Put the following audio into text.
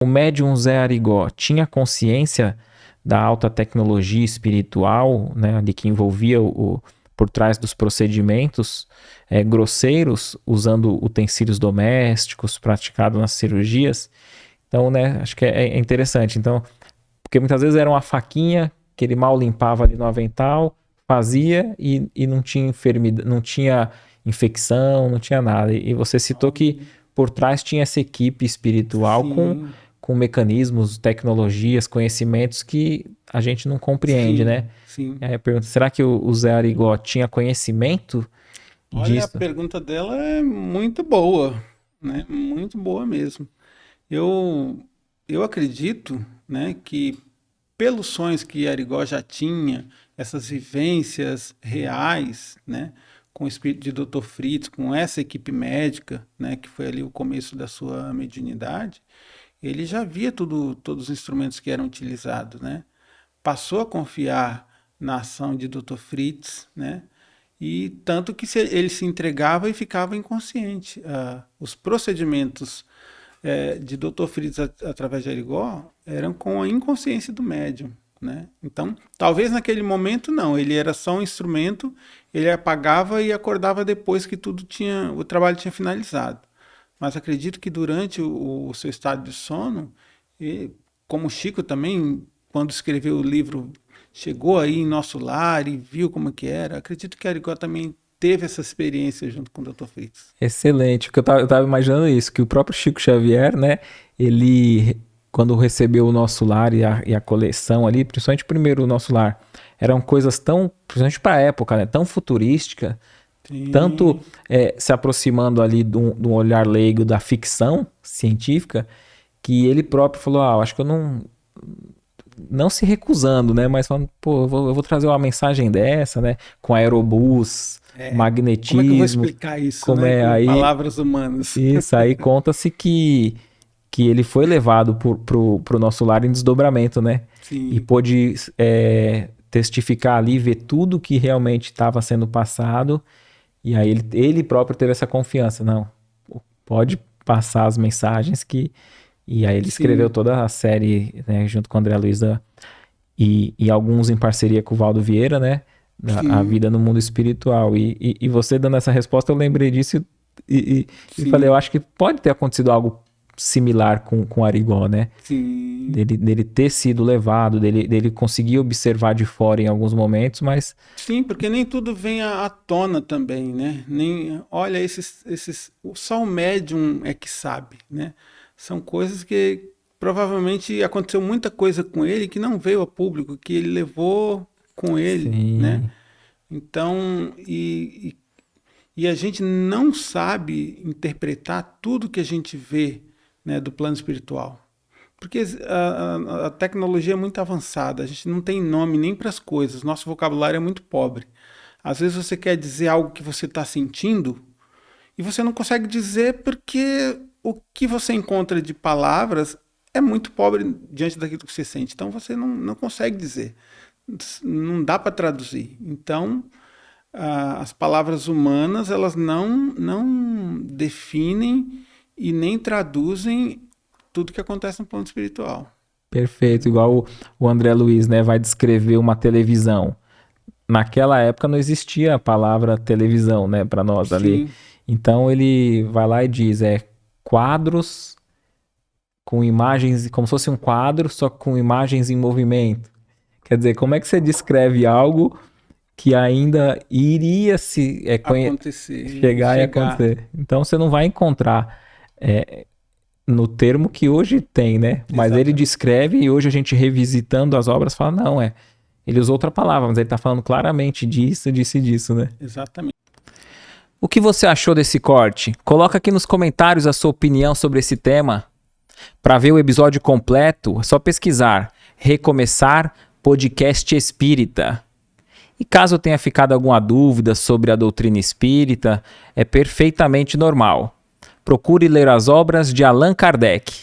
o médium Zé Arigó tinha consciência da alta tecnologia espiritual, né, ali que envolvia por trás dos procedimentos grosseiros, usando utensílios domésticos praticados nas cirurgias. Então, né, acho que é interessante. Então, porque muitas vezes era uma faquinha que ele mal limpava ali no avental, fazia e não tinha enfermidade, não tinha infecção, não tinha nada. E você citou que por trás tinha essa equipe espiritual com mecanismos, tecnologias, conhecimentos que a gente não compreende, né? Sim. Aí eu pergunto, será que o Zé Arigó tinha conhecimento Olha, a disso? pergunta dela é muito boa, né? Muito boa mesmo. Eu acredito, né, que pelos sonhos que Arigó já tinha, essas vivências reais, né, com o espírito de Dr. Fritz, com essa equipe médica, né, que foi ali o começo da sua mediunidade, ele já via todos os instrumentos que eram utilizados, né? Passou a confiar na ação de Dr. Fritz, né? E tanto que ele se entregava e ficava inconsciente. Os procedimentos de Dr. Fritz através de Arigó eram com a inconsciência do médium, né? Então, talvez naquele momento não, ele era só um instrumento, ele apagava e acordava depois que o trabalho tinha finalizado. Mas acredito que durante o seu estado de sono, como o Chico também, quando escreveu o livro, chegou aí em nosso lar e viu como que era, acredito que Arigó também teve essa experiência junto com o Dr. Fritz. Excelente, porque eu tava imaginando isso, que o próprio Chico Xavier, né, ele, quando recebeu o Nosso Lar e a coleção ali, principalmente primeiro o Nosso Lar, eram coisas tão, principalmente para a época, né, tão futurística, tanto se aproximando ali de um olhar leigo da ficção científica, que ele próprio falou, acho que eu não se recusando, né, mas falando, pô, eu vou trazer uma mensagem dessa, né, com aerobus, magnetismo. Como é que eu vou explicar isso, como né, com aí, palavras humanas? Isso, aí conta-se que ele foi levado pro Nosso Lar em desdobramento, né? Sim. E pôde testificar ali, ver tudo que realmente estava sendo passado. E aí ele próprio teve essa confiança. Não, pode passar as mensagens que... E aí ele escreveu toda a série, né, junto com o André Luiz e alguns em parceria com o Valdo Vieira, né? A vida no mundo espiritual. E você dando essa resposta, eu lembrei disso e falei, eu acho que pode ter acontecido algo similar com Arigó, né? Sim. Dele ter sido levado, dele conseguir observar de fora em alguns momentos, mas... Sim, porque nem tudo vem à tona também, né? Olha, só o médium é que sabe, né? São coisas que provavelmente aconteceu muita coisa com ele que não veio a público, que ele levou com ele, né? Então, e a gente não sabe interpretar tudo que a gente vê, né, do plano espiritual. Porque a tecnologia é muito avançada, a gente não tem nome nem para as coisas, nosso vocabulário é muito pobre. Às vezes você quer dizer algo que você está sentindo e você não consegue dizer porque o que você encontra de palavras é muito pobre diante daquilo que você sente. Então você não consegue dizer, não dá para traduzir. Então as palavras humanas elas não definem e nem traduzem tudo que acontece no plano espiritual. Perfeito, igual o André Luiz, né, vai descrever uma televisão. Naquela época não existia a palavra televisão, né, para nós ali. Sim. Então ele vai lá e diz, quadros com imagens, como se fosse um quadro, só com imagens em movimento. Quer dizer, como é que você descreve algo que ainda iria chegar e acontecer? Então você não vai encontrar no termo que hoje tem, né? Mas exatamente. Ele descreve e hoje a gente revisitando as obras fala, não, ele usou outra palavra, mas ele está falando claramente disso, né? Exatamente. O que você achou desse corte? Coloca aqui nos comentários a sua opinião sobre esse tema. Para ver o episódio completo, é só pesquisar Recomeçar Podcast Espírita. E caso tenha ficado alguma dúvida sobre a doutrina espírita, é perfeitamente normal. Procure ler as obras de Allan Kardec.